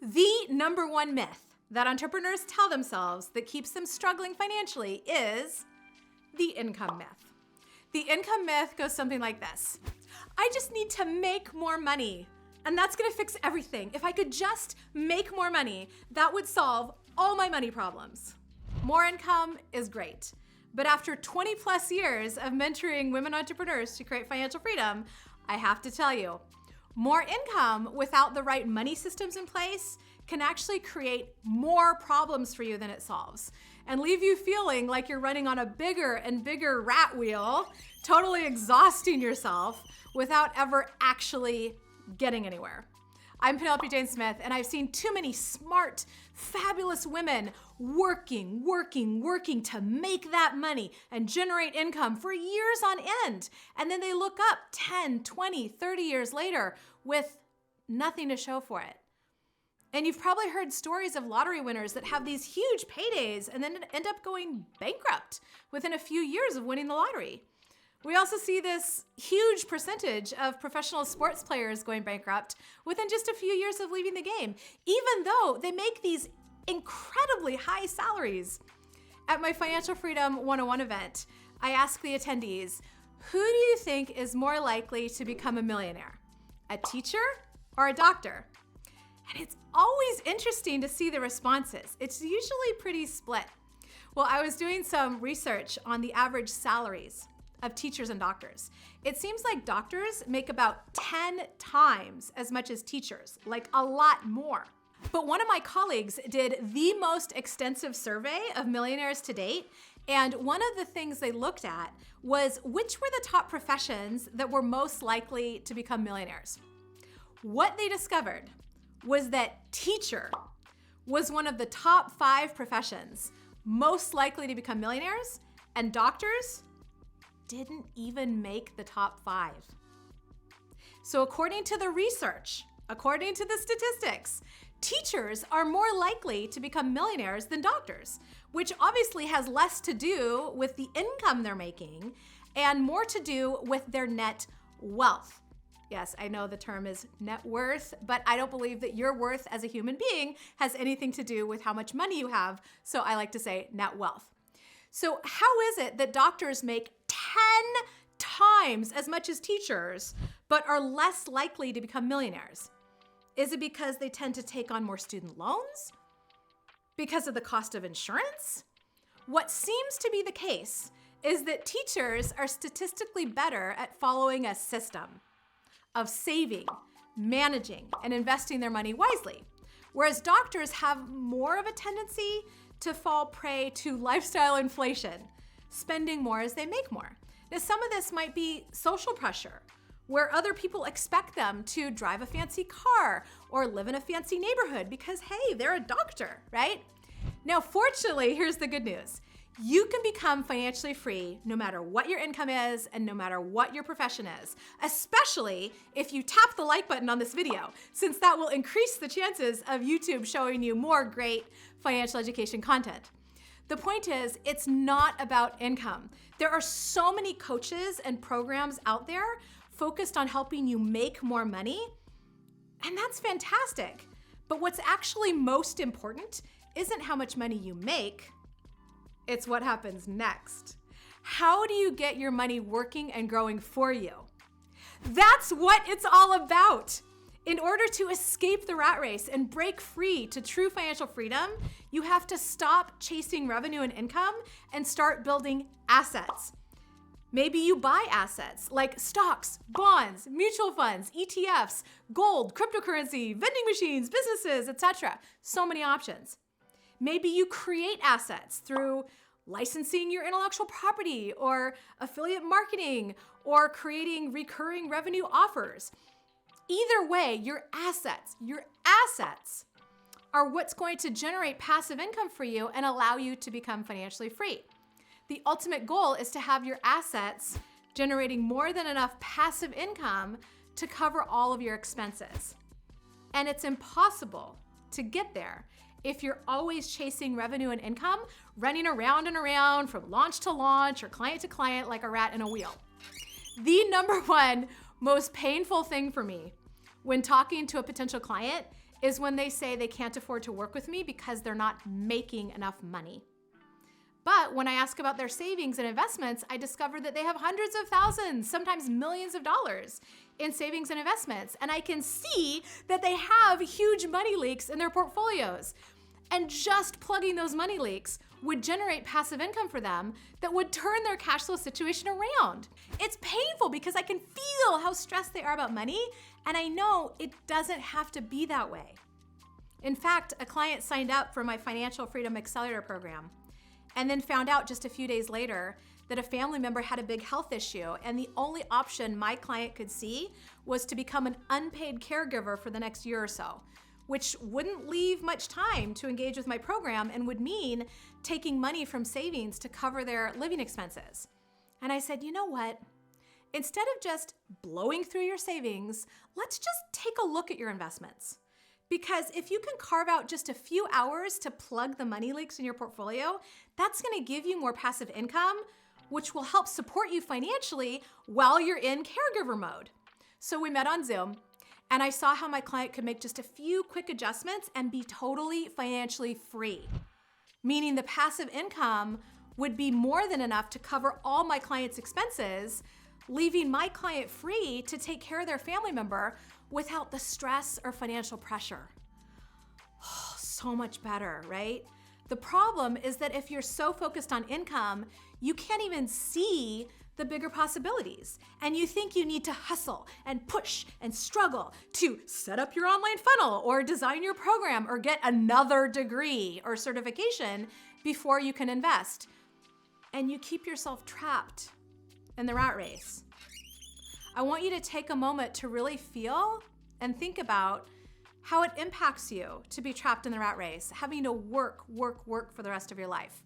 The number one myth that entrepreneurs tell themselves that keeps them struggling financially is the income myth. The income myth goes something like this. I just need to make more money, and that's gonna fix everything. If I could just make more money, that would solve all my money problems. More income is great, but after 20 plus years of mentoring women entrepreneurs to create financial freedom, I have to tell you, more income without the right money systems in place can actually create more problems for you than it solves and leave you feeling like you're running on a bigger and bigger rat wheel, totally exhausting yourself without ever actually getting anywhere. I'm Penelope Jane Smith, and I've seen too many smart, fabulous women working to make that money and generate income for years on end. And then they look up 10, 20, 30 years later with nothing to show for it. And you've probably heard stories of lottery winners that have these huge paydays and then end up going bankrupt within a few years of winning the lottery. We also see this huge percentage of professional sports players going bankrupt within just a few years of leaving the game, even though they make these incredibly high salaries. At my Financial Freedom 101 event, I asked the attendees, who do you think is more likely to become a millionaire? A teacher or a doctor? And it's always interesting to see the responses. It's usually pretty split. Well, I was doing some research on the average salaries of teachers and doctors. It seems like doctors make about 10 times as much as teachers, like a lot more. But one of my colleagues did the most extensive survey of millionaires to date, and one of the things they looked at was which were the top professions that were most likely to become millionaires. What they discovered was that teacher was one of the top 5 professions most likely to become millionaires, and doctors didn't even make the top 5. So according to the research, according to the statistics, teachers are more likely to become millionaires than doctors, which obviously has less to do with the income they're making and more to do with their net wealth. Yes, I know the term is net worth, but I don't believe that your worth as a human being has anything to do with how much money you have, so I like to say net wealth. So how is it that doctors make 10 times as much as teachers, but are less likely to become millionaires? Is it because they tend to take on more student loans? Because of the cost of insurance? What seems to be the case is that teachers are statistically better at following a system of saving, managing, and investing their money wisely, whereas doctors have more of a tendency to fall prey to lifestyle inflation, spending more as they make more. Now, some of this might be social pressure, where other people expect them to drive a fancy car or live in a fancy neighborhood because, hey, they're a doctor, right? Now, fortunately, here's the good news. You can become financially free no matter what your income is and no matter what your profession is, especially if you tap the like button on this video, since that will increase the chances of YouTube showing you more great financial education content. The point is, it's not about income. There are so many coaches and programs out there focused on helping you make more money, and that's fantastic. But what's actually most important isn't how much money you make, it's what happens next. How do you get your money working and growing for you? That's what it's all about. In order to escape the rat race and break free to true financial freedom, you have to stop chasing revenue and income and start building assets. Maybe you buy assets like stocks, bonds, mutual funds, ETFs, gold, cryptocurrency, vending machines, businesses, etc. So many options. Maybe you create assets through licensing your intellectual property or affiliate marketing or creating recurring revenue offers. Either way, your assets are what's going to generate passive income for you and allow you to become financially free. The ultimate goal is to have your assets generating more than enough passive income to cover all of your expenses. And it's impossible to get there if you're always chasing revenue and income, running around and around from launch to launch or client to client like a rat in a wheel. The number one most painful thing for me when talking to a potential client is when they say they can't afford to work with me because they're not making enough money. But when I ask about their savings and investments, I discover that they have hundreds of thousands, sometimes millions of dollars in savings and investments. And I can see that they have huge money leaks in their portfolios. And just plugging those money leaks would generate passive income for them that would turn their cash flow situation around. It's painful because I can feel how stressed they are about money, and I know it doesn't have to be that way. In fact, a client signed up for my Financial Freedom Accelerator program and then found out just a few days later that a family member had a big health issue, and the only option my client could see was to become an unpaid caregiver for the next year or so, which wouldn't leave much time to engage with my program and would mean taking money from savings to cover their living expenses. And I said, you know what? Instead of just blowing through your savings, let's just take a look at your investments. Because if you can carve out just a few hours to plug the money leaks in your portfolio, that's gonna give you more passive income, which will help support you financially while you're in caregiver mode. So we met on Zoom, and I saw how my client could make just a few quick adjustments and be totally financially free, meaning the passive income would be more than enough to cover all my client's expenses, leaving my client free to take care of their family member without the stress or financial pressure. Oh, so much better, right? The problem is that if you're so focused on income, you can't even see the bigger possibilities. And you think you need to hustle and push and struggle to set up your online funnel or design your program or get another degree or certification before you can invest. And you keep yourself trapped in the rat race. I want you to take a moment to really feel and think about how it impacts you to be trapped in the rat race, having to work for the rest of your life.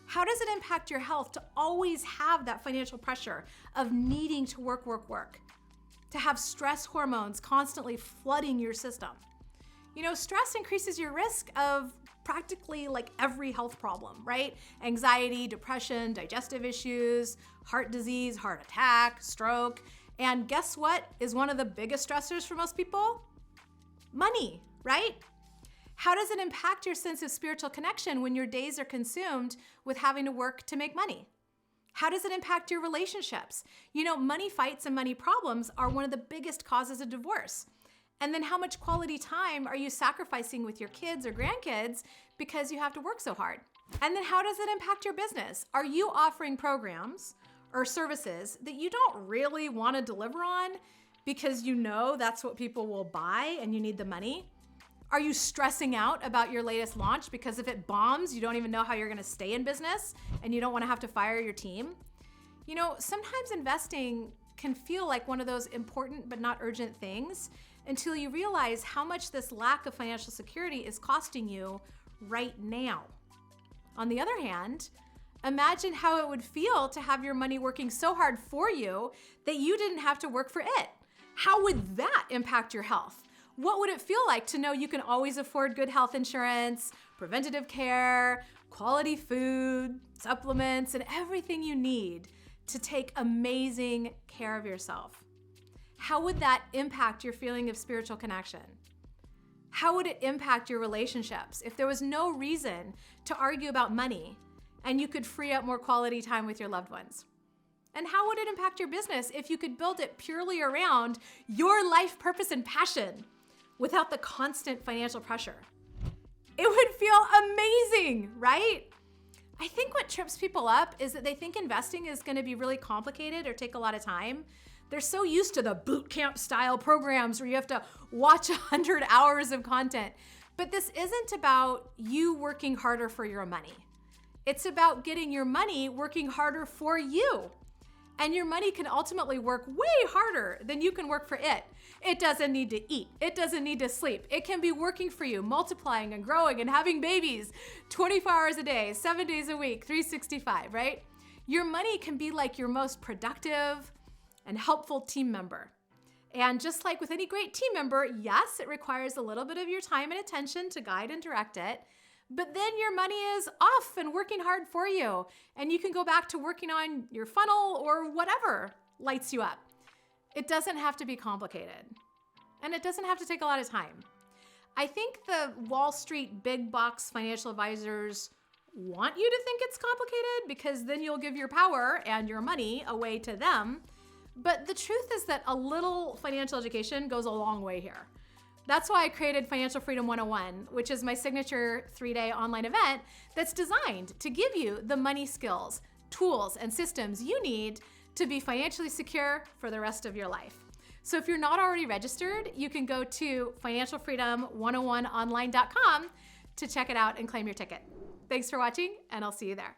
How does it impact your health to always have that financial pressure of needing to work, to have stress hormones constantly flooding your system? You know, stress increases your risk of practically like every health problem, right? Anxiety, depression, digestive issues, heart disease, heart attack, stroke. And guess what is one of the biggest stressors for most people? Money, right? How does it impact your sense of spiritual connection when your days are consumed with having to work to make money? How does it impact your relationships? You know, money fights and money problems are one of the biggest causes of divorce. And then how much quality time are you sacrificing with your kids or grandkids because you have to work so hard? And then how does it impact your business? Are you offering programs or services that you don't really want to deliver on because you know that's what people will buy and you need the money? Are you stressing out about your latest launch because if it bombs, you don't even know how you're going to stay in business and you don't want to have to fire your team? You know, sometimes investing can feel like one of those important but not urgent things until you realize how much this lack of financial security is costing you right now. On the other hand, imagine how it would feel to have your money working so hard for you that you didn't have to work for it. How would that impact your health? What would it feel like to know you can always afford good health insurance, preventative care, quality food, supplements, and everything you need to take amazing care of yourself? How would that impact your feeling of spiritual connection? How would it impact your relationships if there was no reason to argue about money and you could free up more quality time with your loved ones? And how would it impact your business if you could build it purely around your life purpose and passion without the constant financial pressure? It would feel amazing, right? I think what trips people up is that they think investing is going to be really complicated or take a lot of time. They're so used to the boot camp style programs where you have to watch 100 hours of content. But this isn't about you working harder for your money. It's about getting your money working harder for you. And your money can ultimately work way harder than you can work for it. It doesn't need to eat. It doesn't need to sleep. It can be working for you, multiplying and growing and having babies 24 hours a day, 7 days a week, 365, right? Your money can be like your most productive and helpful team member. And just like with any great team member, yes, it requires a little bit of your time and attention to guide and direct it, but then your money is off and working hard for you, and you can go back to working on your funnel or whatever lights you up. It doesn't have to be complicated, and it doesn't have to take a lot of time. I think the Wall Street big box financial advisors want you to think it's complicated because then you'll give your power and your money away to them. But the truth is that a little financial education goes a long way here. That's why I created Financial Freedom 101, which is my signature 3-day online event that's designed to give you the money skills, tools, and systems you need to be financially secure for the rest of your life. So if you're not already registered, you can go to financialfreedom101online.com to check it out and claim your ticket. Thanks for watching, and I'll see you there.